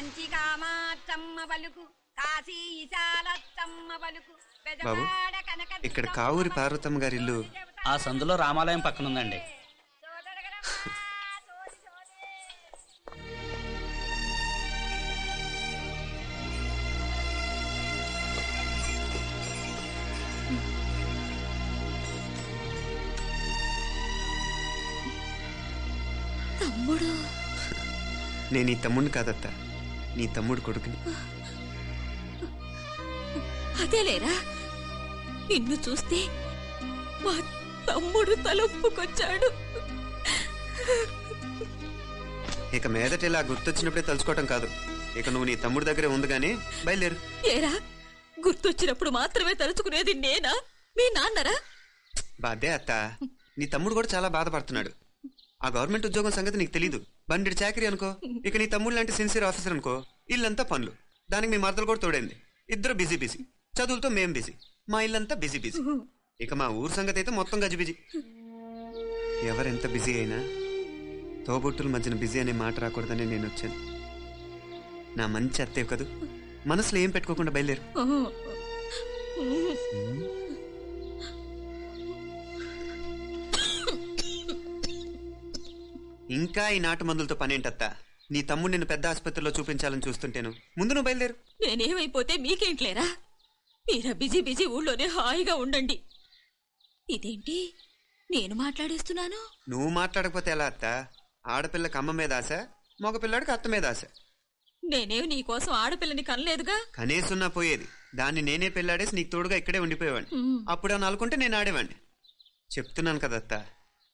కంచి కామాక్షమ్మ పలుకు, కాశీ ఈశాలత్తమ్మ పలుకు. బాబు, ఇక్కడ కావూరి పార్వతమ్మ గారి ఇల్లు ఆ సందులో రామాలయం పక్కన ఉందండి. తమ్ముడు? నేను నీ తమ్ముడిని కాదత్తా, నీ తమ్ముడు కొడుకుని. అదేలేరా, నిన్ను చూస్తే మా తమ్ముడు తలొప్పుకొచ్చాడు. ఇక మీదట ఇలా గుర్తొచ్చినప్పుడే తలుచుకోవటం కాదు, ఇక నువ్వు నీ తమ్ముడి దగ్గరే ఉంది గాని బయలుదేరు. ఏరా, గుర్తొచ్చినప్పుడు మాత్రమే తలుచుకునేది నేనా, మీ నాన్నరా? బాధే అత్త, నీ తమ్ముడు కూడా చాలా బాధపడుతున్నాడు. ఆ గవర్నమెంట్ ఉద్యోగం సంగతి నీకు తెలీదు. బండి చాకరీ అనుకో, ఇక నీ తమ్ముడు లాంటి సిన్సియర్ ఆఫీసర్ అనుకో, ఇల్లంతా పనులు. దానికి మీ మరదలు కూడా తోడైంది. ఇద్దరు బిజీ బిజీ, చదువులతో మేం బిజీ, మా ఇల్లంతా బిజీ బిజీ. ఇక మా ఊరు సంగతి అయితే మొత్తం గజిబిజీ. ఎవరెంత బిజీ అయినా తోబుట్టుల మధ్యన బిజీ అనే మాట రాకూడదని నేను వచ్చాను. నా మంచి అత్తే కదూ, మనసులో ఏం పెట్టుకోకుండా బయలుదేరు. ఇంకా ఈ నాటు మందులతో పనేంటత్తా? నీ తమ్ముడు నిన్ను పెద్ద ఆసుపత్రిలో చూపించాలని చూస్తుంటేను. ముందు నువ్వు బయలుదేరు. నేనేమైపోతే మీకేంట్లేరా, మీరా బిజీ బిజీ ఊళ్ళోనే హాయిగా ఉండండి. ఇదేంటి నేను మాట్లాడేస్తున్నాను? నువ్వు మాట్లాడకపోతే ఎలా అత్త? ఆడపిల్లకి అమ్మ మీద ఆశ, మగ పిల్లాడికి అత్త మీద ఆశ. నేనేం నీకోసం ఆడపిల్లని కనలేదుగా. కనేసున్నా పోయేది, దాన్ని నేనే పెళ్లాడేసి నీకు తోడుగా ఇక్కడే ఉండిపోయేవాడిని. అప్పుడేమన్నా అనుకుంటే నేను ఆడేవాడిని. చెప్తున్నాను కదత్తా,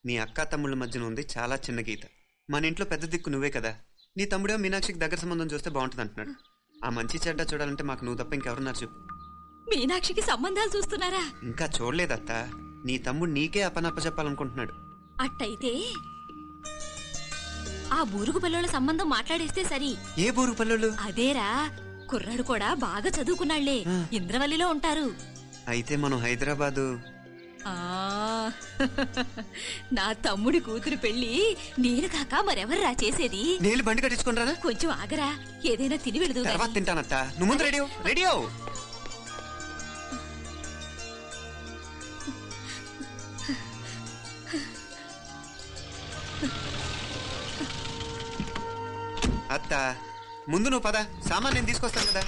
నీ అక్క తమ్ముళ్ళ మధ్యన ఉంది చాలా చిన్న గీత. మన ఇంట్లో పెద్ద దిక్కు నువ్వే కదా. నీ తమ్ముడే మీనాక్షికి దగ్గర సంబంధం చూస్తే బాగుంటుంది అంటున్నాడు. ఆ మంచి చెడ్డ చూడాలంటే మాకు నువ్వు తప్ప ఇంకెవరున్నారు చెప్పు. మీనాక్షికి సంబంధాలు చూస్తున్నారా? ఇంకా చూడలేదత్తా. నీ తమ్ముడు నీకే అపనప్ప చెప్పాలనుకుంటున్నాడు. అట్టయితే ఆ బూరుగు పిల్లల సంబంధం మాట్లాడేస్తే సరి. ఏ బూరుగు పిల్లలు? అదేరా, కుర్రాడు కూడా బాగా చదువుకున్నాళ్లే, ఇంద్రవల్లిలో ఉంటారు. అయితే మనం హైదరాబాదు. నా తమ్ముడి కూతురు పెళ్లి నేను కాక మరెవర్రా చేసేది? నేను బండి కట్టించుకుంటారా? కొంచెం ఆగరా, ఏదైనా తిని వెళదు. తర్వాత తింటానత్త, నువ్వు ముందు రెడీ రెడీ అవు. అత్త ముందు నువ్వు పద, సామాన్ నేను తీసుకొస్తాను కదా.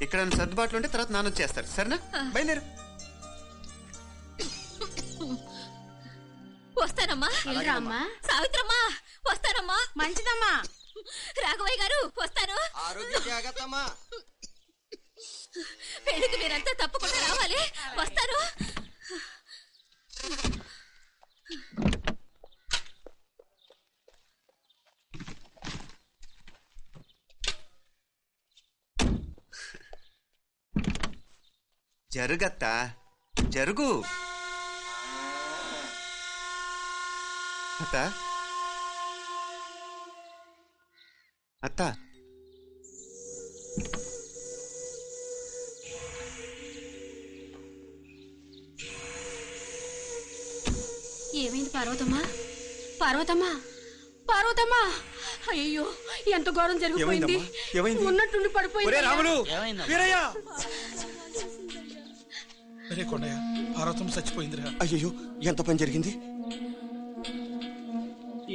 ఇక్కడ సర్దుబాట్లు ఉంటే తర్వాత నాన్న వచ్చేస్తారు, సరేనా? బయలుదేరు. వస్తానమ్మా. సావిత్రమ్మా వస్తానమ్మా. మంచిదమ్మా. రాఘవయ్య గారు వస్తాను. పెళ్లికి మీరంతా తప్పకుండా రావాలి. వస్తాను. జరుగత్తా, జరుగు. అత్త అత్త, ఏమైంది పార్వతమ్మా? పార్వతమ్మా, పార్వతమ్మా! అయ్యో, ఎంత ఘోరం జరిగిపోయింది. ఉన్నట్టుండి పడిపోయింది. పార్వతమ్మ చచ్చిపోయిందిరా. అయ్యో, ఎంత పని జరిగింది?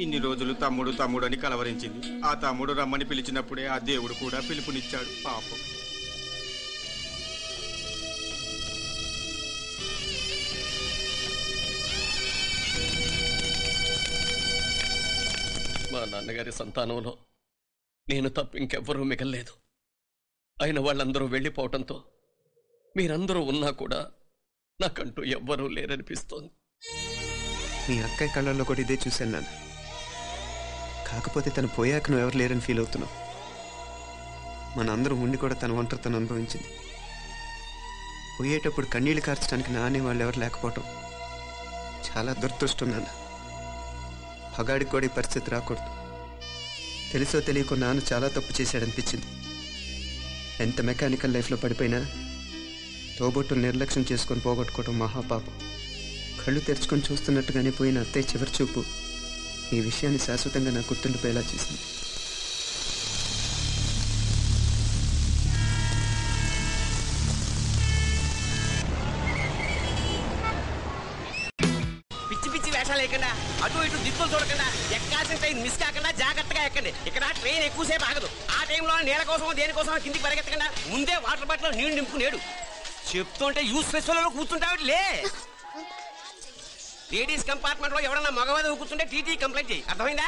ఇన్ని రోజులు తమ్ముడు తమ్ముడు అని కలవరించింది. ఆ తమ్ముడు రమ్మని పిలిచినప్పుడే ఆ దేవుడు కూడా పిలుపునిచ్చాడు. పాపం. మా నాన్నగారి సంతానంలో నేను తప్ప ఇంకెవ్వరూ మిగల్లేదు. అయిన వాళ్ళందరూ వెళ్ళిపోవటంతో మీరందరూ ఉన్నా కూడా నాకంటూ ఎవ్వరూ లేరనిపిస్తోంది. మీ అక్కయ్య కళ్ళల్లో కూడా ఇదే చూశాను నాన్న. కాకపోతే తను పోయాక నువ్వు ఎవరు లేరని ఫీల్ అవుతున్నావు. మన అందరం ఉండి కూడా తన ఒంటరితను అనుభవించింది. పోయేటప్పుడు కన్నీళ్లు కార్చడానికి నానే వాళ్ళు ఎవరు లేకపోవటం చాలా దురదృష్టం నాన్న. పగాడికి కూడా ఈ పరిస్థితి రాకూడదు. తెలుసో తెలియకో నాన్న చాలా తప్పు చేశాడనిపించింది. ఎంత మెకానికల్ లైఫ్లో పడిపోయినా తోబొట్టులు నిర్లక్ష్యం చేసుకొని పోగొట్టుకోవటం మహాపాపం. కళ్ళు తెరుచుకొని చూస్తున్నట్టుగానే పోయిన అత్తయ్య చివరి చూపు ఈ విషయాన్ని శాశ్వతంగా నా గుర్తుండిపోయేలా చేసింది. వేషాలు లేకుండా అటు ఇటు దిక్కులు చూడకుండా ఎక్కాల్సిన ట్రైన్ మిస్ కాకుండా జాగ్రత్తగా ఎక్కండి. ఇక్కడ ట్రైన్ ఎక్కువసేపు ఆగదు. ఆ టైంలో నీళ్ళ కోసం దేనికోసం కిందికి పరిగెత్తకుండా ముందే వాటర్ బాటిల్ నీళ్లు నింపుకునేడు. చెప్తుంటే యూస్లెస్ లో కూర్చుంటావు లే. లేడీస్ కంపార్ట్మెంట్ లో ఎవరన్నా మగవాది కూర్చుంటే టీటీ కంప్లైంట్ చేయి. అర్థమైందా?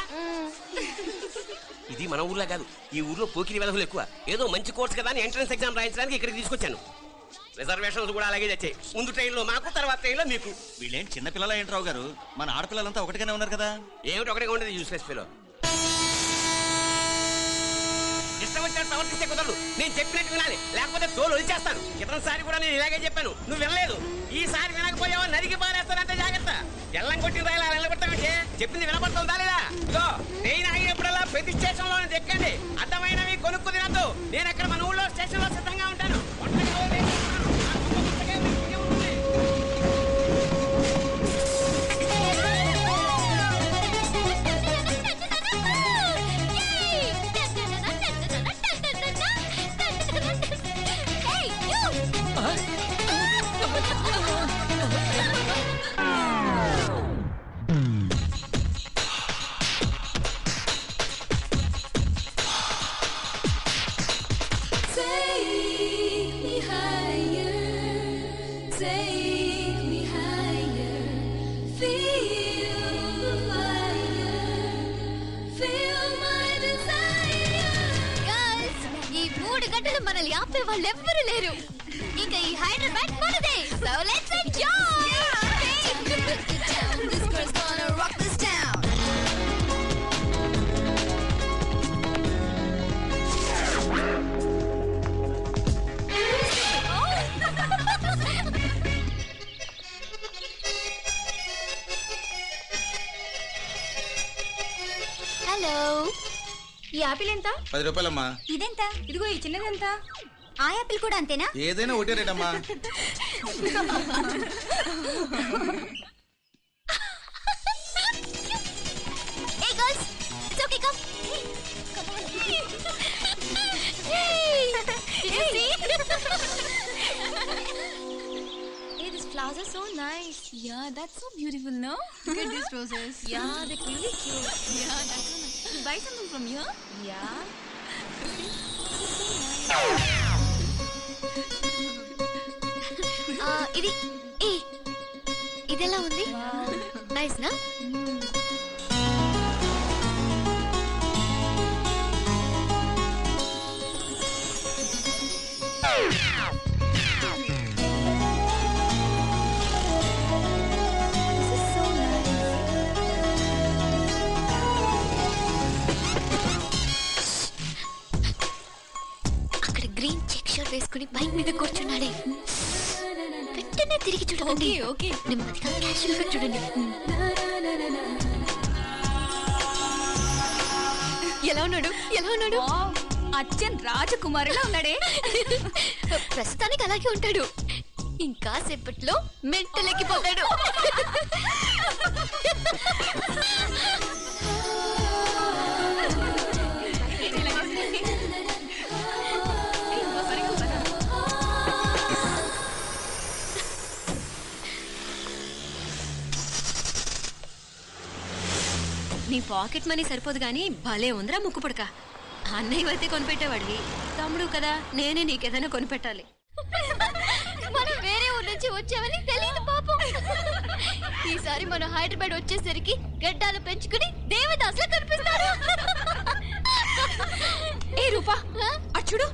ఇది మన ఊర్లో కాదు, ఈ ఊర్లో పోకిరి వెధవులు ఎక్కువ. ఏదో మంచి కోర్స్ కదా అని ఎంట్రన్స్ ఎగ్జామ్ రాయించడానికి ఇక్కడికి తీసుకొచ్చాను. రిజర్వేషన్స్ కూడా అలాగే తెచ్చాయి. ముందు ట్రైన్లో మాకు, తర్వాత ట్రైన్లో మీకు. వీళ్ళేం చిన్న పిల్లల ఏంట్రావు గారు, మన ఆడపిల్లలంతా ఒకటిగానే ఉన్నారు కదా. ఏమిటి ఒకటిగా ఉండేది యూస్లెస్ పిలో. ఇష్టం వచ్చినట్టు ప్రవర్తిస్తే కుదరదు. నేను చెప్పినట్టు వినాలి, లేకపోతే తోలు వచ్చేస్తాను. క్రితంసారి కూడా నేను ఇలాగే చెప్పాను, నువ్వు వినలేదు. ఈసారి వినకపోయావో నరికి పారేస్తానంటే జాగ్రత్త. ఎల్లం కొట్టిన రైలు అలా వెళ్ళగొడతామంటే చెప్పింది వినపడుతుందా లేదా? ఇదో ట్రైన్ ఆగినప్పుడల్లా ప్రతి స్టేషన్ లో ఎక్కండి. అర్థమైనవి కొనుక్కు తినద్దు. నేను అక్కడ మన ఊళ్ళో స్టేషన్ లో సిద్ధంగా ఉంటాను. మనల్ని ఆపే వాళ్ళు ఎవ్వరూ లేరు. ఇంకా ఈ హైదరాబాద్ మనదే. So let's enjoy. This girl's gonna rock this town. Hello, ఈ యాపిల్ ఎంత? 10 రూపాయలమ్మా. ఇదెంత? ఇదిగో ఈ చిన్నది ఎంత? ఆ యాపిల్ కూడా అంతేనా? ఏదైనా ఒకటే రేటమ్మా. Hey girls, it's okay, come. Come on. Hey, did you see? Hey, these flowers are so nice. Yeah, that's so beautiful, no? Look at these roses. Yeah, they're really cute. Yeah, that's so nice. You buy something from here? Yeah. ఇది ఇదెలా ఉంది? Nice నా? అక్కడ green check shirt వేసుకుని bike మీద కూర్చున్నాడే. వెంటనే తిరిగి చూడండి. ఓకే నెమ్మదిగా క్యాషువల్గా చూడండి. ఎలా ఉన్నాడు? ఎలా ఉన్నాడు? అచ్చన్ రాజకుమారులా ఉన్నాడే. ప్రస్తుతానికి అలాగే ఉంటాడు. ఇంకా సేపట్లో మెంటలెక్కిపోతాడు. నీ పాకెట్ మనీ సరిపోదు గానీ భలే ఉందిరా ముక్కు పుడక. అన్నయ్య అయితే కొనిపెట్టేవాడివి, తమ్ముడు కదా నేనే నీకేదైనా కొనిపెట్టాలి. మనం వేరే ఊరు నుంచి వచ్చామని తెలియదు పాపం. ఈసారి మనం హైదరాబాద్ వచ్చేసరికి గడ్డాలు పెంచుకుని దేవదాసులా కనిపిస్తారు. ఏ రూపా అచ్చుడు,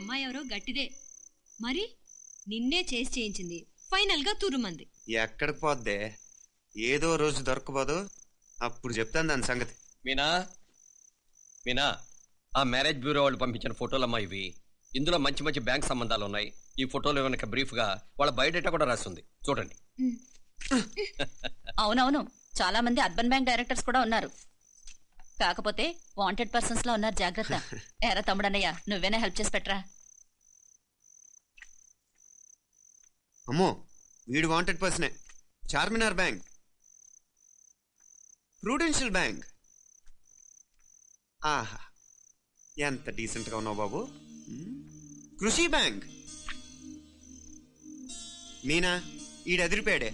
అమ్మాయి ఎవరో గట్టిదే మరి నిన్నే చేసి చేయించింది ఫైనల్ గా తురుమంది. ఎక్కడికి పోద్దే, ఏదో రోజు దొరకబోదు, అప్పుడు చెప్తాను దాని సంగతి. మీనా మీనా, ఆ మ్యారేజ్ బ్యూరో వాళ్ళు పంపించిన ఫోటోలమ్మా ఇవి. ఇందులో మంచి మంచి బ్యాంక్ సంబంధాలు ఉన్నాయి. ఈ ఫోటోలో వెనక బ్రీఫ్ గా వాళ్ళ బయోడేటా కూడా రాస్తుంది, చూడండి. అవునవును, చాలా మంది అర్బన్ బ్యాంక్ డైరెక్టర్స్ కూడా ఉన్నారు. కాకపోతే వాంటెడ్ పర్సన్స్ లో ఉన్నారు, జాగ్రత్త. ఎరా తమ్ముడన్నయ్య, నువ్వేనా హెల్ప్ చేసి పెట్టరా. అమ్మో, వీడు వాంటెడ్ పర్సనే. Charminar bank, prudential bank. ఆహా, ఎంత డీసెంట్ గా ఉన్నావు బాబు. కృషి బ్యాంక్. మీనా, ఈడు ఎదిరిపాడే.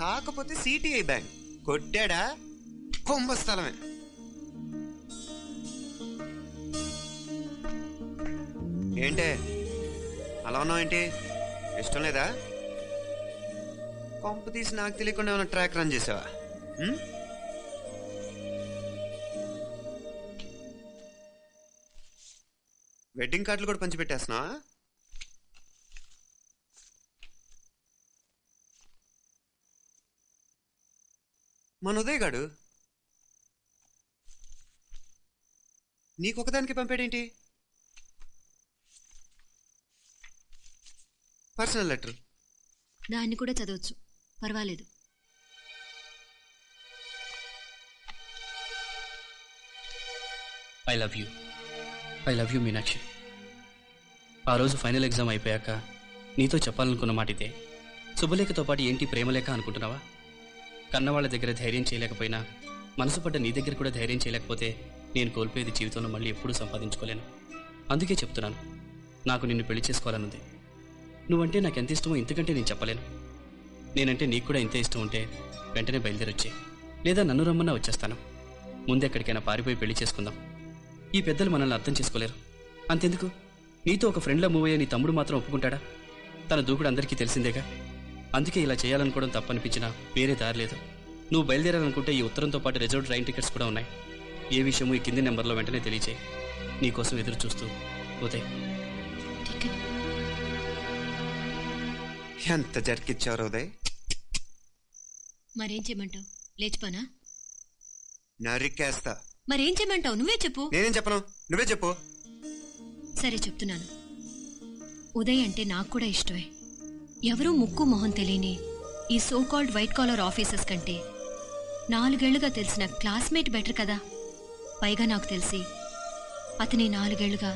కాకపోతే సిటిఐ బ్యాంక్ కొట్టాడా కుంభస్థలమే. ఏంటే అలా ఉన్నావు ఏంటి? ఇష్టం లేదా? కొంప తీసి నాకు తెలియకుండా ఏమైనా ట్రాక్ రన్ చేసావా? వెడ్డింగ్ కార్డులు కూడా పంచిపెట్టేస్తున్నా. మన ఉదయ్ గాడు నీకొకదానికి పంపాడేంటి? Personal letter. దాన్ని కూడా చదవచ్చు, పర్వాలేదు. I love you Meenakshi. ఆ రోజు ఫైనల్ ఎగ్జామ్ అయిపోయాక నీతో చెప్పాలనుకున్న మాట ఇదే. శుభలేఖతో పాటు ఏంటి ప్రేమలేఖ అనుకుంటున్నావా? కన్నవాళ్ళ దగ్గర ధైర్యం చేయలేకపోయినా మనసు పడ్డ నీ దగ్గర కూడా ధైర్యం చేయలేకపోతే నేను కోల్పోయేది జీవితంలో మళ్ళీ ఎప్పుడూ సంపాదించుకోలేను. అందుకే చెప్తున్నాను, నాకు నిన్ను పెళ్లి చేసుకోవాలనుంది. నువ్వంటే నాకు ఎంత ఇష్టమో ఇంతకంటే నేను చెప్పలేను. నేనంటే నీకు కూడా ఇంత ఇష్టం ఉంటే వెంటనే బయలుదేరొచ్చే, లేదా నన్ను రమ్మన్నా వచ్చేస్తాను. ముందెక్కడికైనా పారిపోయి పెళ్లి చేసుకుందాం. ఈ పెద్దలు మనల్ని అర్థం చేసుకోలేరు. అంతెందుకు, నీతో ఒక ఫ్రెండ్లా మూవ్ అయ్యే నీ తమ్ముడు మాత్రం ఒప్పుకుంటాడా? తన దూకుడు అందరికీ తెలిసిందేగా. అందుకే ఇలా చేయాలనుకోవడం తప్పనిపించినా వేరే దారి లేదు. నువ్వు బయలుదేరాలనుకుంటే ఈ ఉత్తరంతో పాటు రిజర్వ్ ట్రైన్ టికెట్స్ కూడా ఉన్నాయి. ఏ విషయమూ ఈ కింది నెంబర్లో వెంటనే తెలియచేయి. నీకోసం ఎదురు చూస్తూ ఉదయ్. ఎంత జరికిచ్చారు ఉదయ్. మరేం చేయమంటావు? లేచిపోనా? నరికేస్తా. మరేం చేయమంటావు? నువ్వే చెప్పు. నేనేం చెప్పను, నువ్వే చెప్పు. సరే చెప్తున్నాను. ఉదయ్ అంటే నాకు కూడా ఇష్టమే. ఎవరూ ముక్కు మొహం తెలియని ఈ so called white collar officers కంటే 4 ఏళ్లుగా తెలిసిన క్లాస్మేట్ బెటర్ కదా. పైగా నాకు తెలిసి అతని 4 ఏళ్లుగా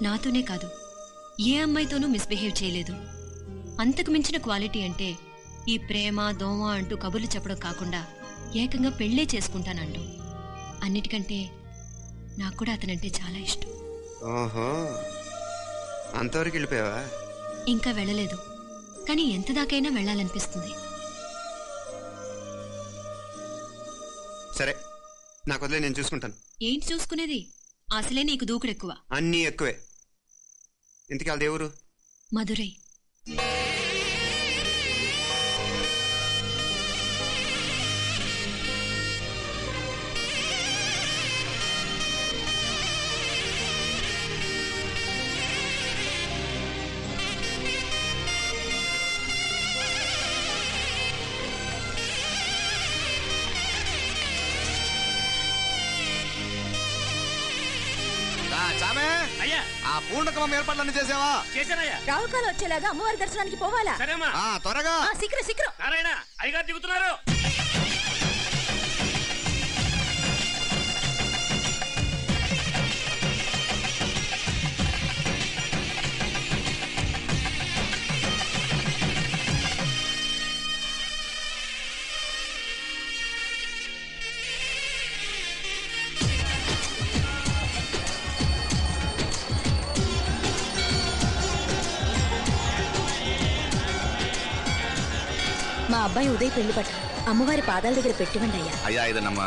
నాతోనే కాదు ఏ అమ్మాయితోనూ మిస్బిహేవ్ చేయలేదు. అంతకు మించిన క్వాలిటీ అంటే ఈ ప్రేమ దోమ అంటూ కబుర్లు చెప్పడం కాకుండా ఏకంగా పెళ్లే చేసుకుంటానంటూ. అన్నిటికంటే నాకు కూడా అతనంటే చాలా ఇష్టం. ఓహో, అంతవరకు వెళ్ళిపోయావా? ఇంకా వెళ్ళలేదు, కానీ ఎంత దాకైనా వెళ్ళాలనిపిస్తుంది. సరే, నాకు వదిలే, నేను చూసుకుంటాను. ఏంటి చూసుకునేది? అసలే నీకు దూకుడు ఎక్కువ. అన్నీ ఎక్కువే. ఇంతకీ వాళ్ళ దేవురు? మధురై. అయ్యా, ఆ పూర్ణకమం ఏర్పాట్లన్నీ చేసావా? చేశానయ్యా. రావుకాలు వచ్చేలాగా అమ్మవారి దర్శనానికి పోవాలా? సరేమ్మా. త్వరగా. శీఘ్రం. నారాయణ, అయ్యగారు దిగుతున్నారు. మా అబ్బాయి ఉదయ్ పెళ్లి పట్ల అమ్మవారి పాదాల దగ్గర పెట్టివ్వండి అయ్యా. అయ్యా, ఇది నమ్మ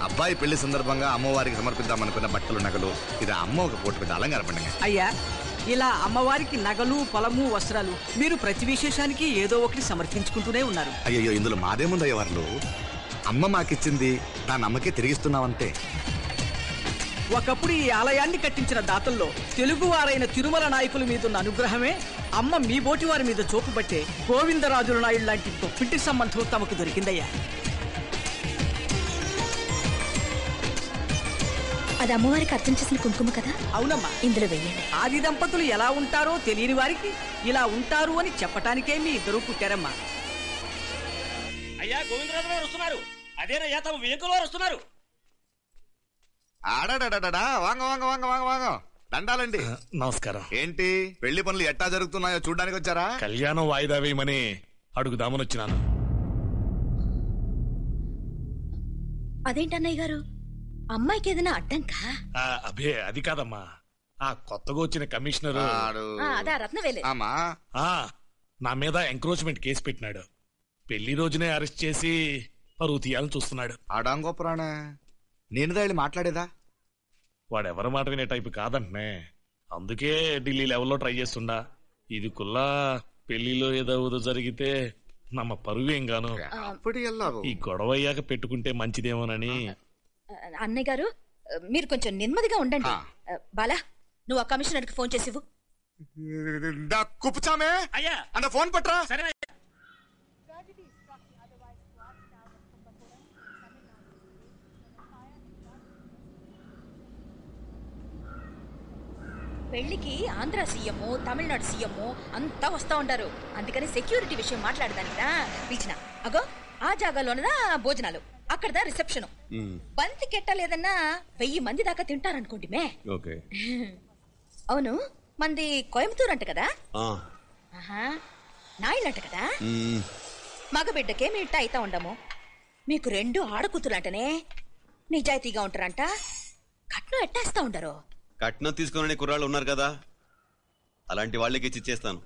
అబ్బాయి పెళ్లి సందర్భంగా అమ్మవారికి సమర్పిద్దామనుకున్న బట్టలు, నగలు. ఇది అమ్మ ఒక పూట పెద్ద అలంకార పండుగ. అయ్యా, ఇలా అమ్మవారికి నగలు, పొలము, వస్త్రాలు మీరు ప్రతి విశేషానికి ఏదో ఒకటి సమర్పించుకుంటూనే ఉన్నారు. అయ్యో, ఇందులో మాదేముందయ్య వాళ్ళు. అమ్మ మాకిచ్చింది దాని అమ్మకే తిరిగిస్తున్నావంతే. ఒకప్పుడు ఈ ఆలయాన్ని కట్టించిన దాతల్లో తెలుగువారైన తిరుమల నాయకుల మీదున్న అనుగ్రహమే అమ్మ మీ బోటి వారి మీద చూపుబట్టే గోవిందరాజుల నాయుడు లాంటి గొప్పింటి సంబంధం తమకు దొరికిందయ్యా. అది అమ్మవారికి అర్థం చేసిన కుంకుమ కదా? అవునమ్మా, ఇందులో వెయ్యండి. ఆది దంపతులు ఎలా ఉంటారో తెలియని వారికి ఇలా ఉంటారు అని చెప్పటానికే మీ ఇద్దరు పుట్టారమ్మా. అయ్యా గోవిందరాజు గారు వస్తున్నారు. అదేనయ్యా తమ వెంకుల వారు వస్తున్నారు. ఆడాడా వాంగ వాంగ వాంగ వాంగ వాంగ దండాలండి. నమస్కారం. ఏంటి పెళ్లి పనులు ఎట్టా జరుగుతున్నాయో చూడడానికి వచ్చారా? కళ్యాణం వాయిదా వేయమని అడుగుదామని వచ్చినాను. అదేంటన్నయ్య గారు, అమ్మాయికి ఏదైనా అడ్డంకా? అభే అది కాదమ్మా, ఆ కొత్తగా వచ్చిన కమిషనర్ అదా రత్నవేలే నా మీద ఎంక్రోచ్మెంట్ కేసు పెట్టినాడు. పెళ్లి రోజునే అరెస్ట్ చేసి పరువు తీయాలని చూస్తున్నాడు. ఆడాంగో ప్రాణ నేను వెళ్ళి మాట్లాడేదా? వాడెవరి మాట వినే టైపు కాదంటనే, అందుకే ఢిల్లీ లెవెల్లో ట్రై చేస్తుండా. ఇది కుల్లా పెళ్లిలో ఏదో జరిగితే నమ్మ పరువేం గాను. ఈ గొడవ అయ్యాక పెట్టుకుంటే మంచిదేమోనని. అన్నయ్య గారు మీరు కొంచెం నెమ్మదిగా ఉండండి. బాలా, నువ్వు ఆ కమిషనర్ కి ఫోన్ చేసివు. కుప్పుచామే అయ్యా అన్న ఫోన్ పట్రా. సరే పెళ్లికి ఆంధ్ర సీఎం, తమిళనాడు సీఎం అంతా వస్తా ఉంటారు. అందుకని సెక్యూరిటీ విషయం మాట్లాడదానికిరా పిలిచిన. అగో ఆ జాగాలోనదా భోజనాలు, అక్కడదా రిసెప్షన్. బంతి కెట్టలేదన్నా 1000 మంది దాకా తింటారనుకోండి మే. అవును, మంది కోయంబత్తూరు అంట కదా? నాయుడు అంట కదా? మగబిడ్డకే మీ ఇట్ట అయితా ఉండము. మీకు 2 ఆడకూతురంటనే నిజాయితీగా ఉంటారంట. కట్నం ఎట్టేస్తా ఉండరు. కట్నం తీసుకునే కుర్రాళ్ళు ఉన్నారు కదా, అలాంటి వాళ్ళకి ఇచ్చేస్తాను.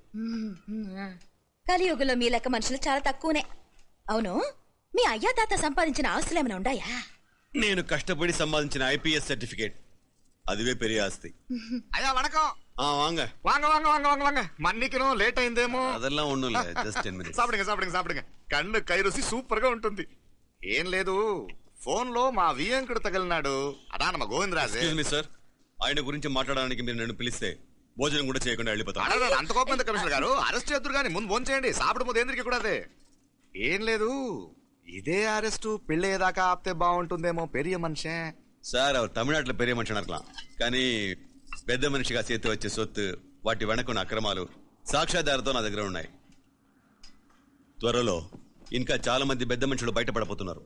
కలియుగంలో మీ లెక్క మనుషులు చాలా తక్కువనే. అవును, మీ అయ్యా తాత సంపాదించిన ఆస్తులు ఏమైనా ఉన్నాయా? నేను కష్టపడి సంపాదించిన IPS సర్టిఫికేట్, అదివే పెరియ ఆస్తి. అయ్యా వణకం. వాంగ వాంగ వాంగ వాంగ వాంగ వాంగ మన్నికినో లేట్ అయిందేమో. అదెల్లా ఉండు, జస్ట్ 10 minutes. సాப்பிடுங்க కన్ను కైరుసి సూపర్ గా ఉంటుంది. ఏం లేదు, ఫోన్ లో మా వియంకుడు తగిలినాడు. అదా నమ్మ గోవిందరాజు. సార్, ఆయన గురించి మాట్లాడడానికి మీరు నన్ను పిలిస్తే భోజనం కూడా చేయకుండా వెళ్ళిపోతాను. అంత కోపం ఎంత కమిషనర్ గారు? అరెస్ట్ చేద్దరు కానీ ముందు ఫోన్ చేయండి. సాపిడు ముందు ఎందుకు కూడా అదే. ఏం లేదు, ఇదే అరెస్టు పెళ్ళేదాకా ఆపితే బాగుంటుందేమో. పెరియ మనిషే సార్, அவர் தமிழ்நாட்டுல பெரிய మనిషి అనర్కలాం, కానీ పెద్ద మనిషిగా చేతి వచ్చే సొత్తు, వాటి వెనకున్న అక్రమాలు సాక్ష్యాధారతో నా దగ్గర ఉన్నాయి. త్వరలో ఇంకా చాలా మంది పెద్ద మనుషులు బయటపడబోతున్నారు.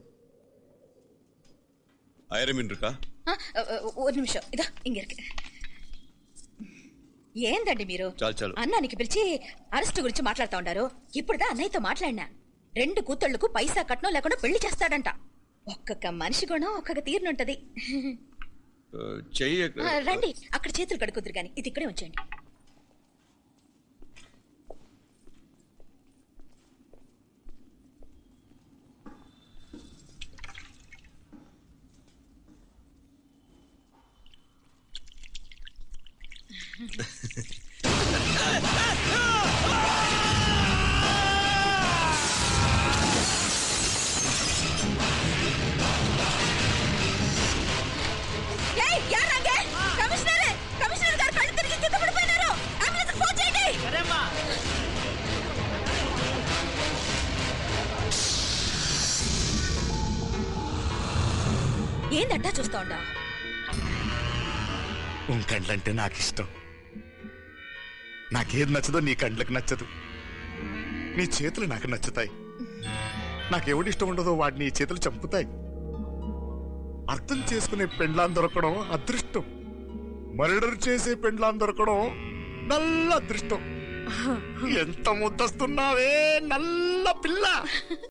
ఐరమిన్రుకా ஒரு நிமிஷம் இதா இங்க இருக்கு. ఏందండి మీరు అన్నానికి పిలిచి అరెస్ట్ గురించి మాట్లాడుతూ ఉండారు? ఇప్పుడుదా అన్నయ్యతో మాట్లాడినా. 2 కూతుళ్లకు పైసా కట్నం లేకుండా పెళ్లి చేస్తాడంట. ఒక్కొక్క మనిషి గుణం ఒక్కొక్క తీరునుంటది. రండి, అక్కడ చేతులు కడుకుదురు గాని ఇది ఇక్కడే ఉంచండి. కమిషనర్ గారు కళ్ళు తిరిగి కింద పడిపోయినారు. అంబులెన్స్ ఫోన్ చేయండి. ఏందంటా చూస్తా ఉండా? కండ్లంటే నాకు ఇష్టం. నాకేది నచ్చదో నీ కండ్లకు నచ్చదు. నీ చేతులు నాకు నచ్చుతాయి. నాకెవడిష్టం ఉండదో వాడిని నీ చేతులు చంపుతాయి. అర్థం చేసుకునే పెండ్లాం దొరకడం అదృష్టం. మర్డర్ చేసే పెండ్లాం దొరకడం నల్ల అదృష్టం. ఎంత ముద్దస్తున్నావే నల్ల పిల్ల.